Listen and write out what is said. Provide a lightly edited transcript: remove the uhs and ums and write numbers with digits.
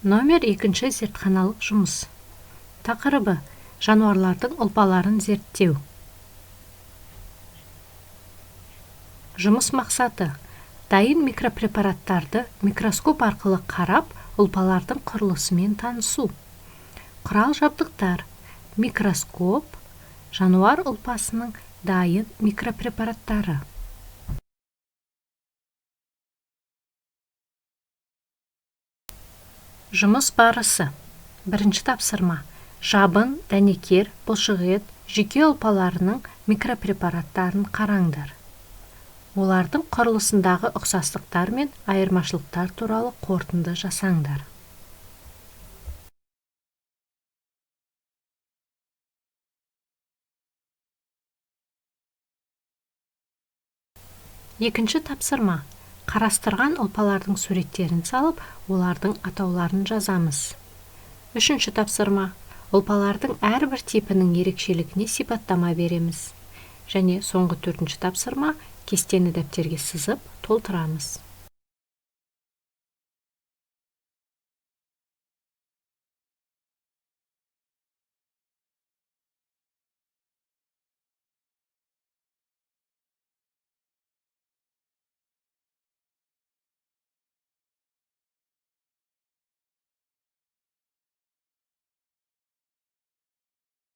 Номер 2 зертханалық жұмыс. Тақырыбы: жануарлардың ұлпаларын зерттеу. Жұмыс мақсаты: дайын микропрепараттарды микроскоп арқылы қарап, ұлпалардың құрылысымен танысу. Құрал жабдықтар: микроскоп, жануар ұлпасының дайын микропрепараттары. Жұмыс барысы: бірінші тапсырма: жабын, дәнекер, бұлшықет, жүйке ұлпаларының микропрепараттарын қараңдар. Олардың құрылысындағы ұқсастықтар мен айырмашылықтар туралы қорытынды жасаңдар. Екінші тапсырма: қарастырған ұлпалардың суреттерін салып, олардың атауларын жазамыз. Үшінші тапсырма: ұлпалардың әрбір типінің ерекшелігіне сипаттама береміз. Және соңғы 4-ші тапсырма: кестені дәптерге сызып толтырамыз.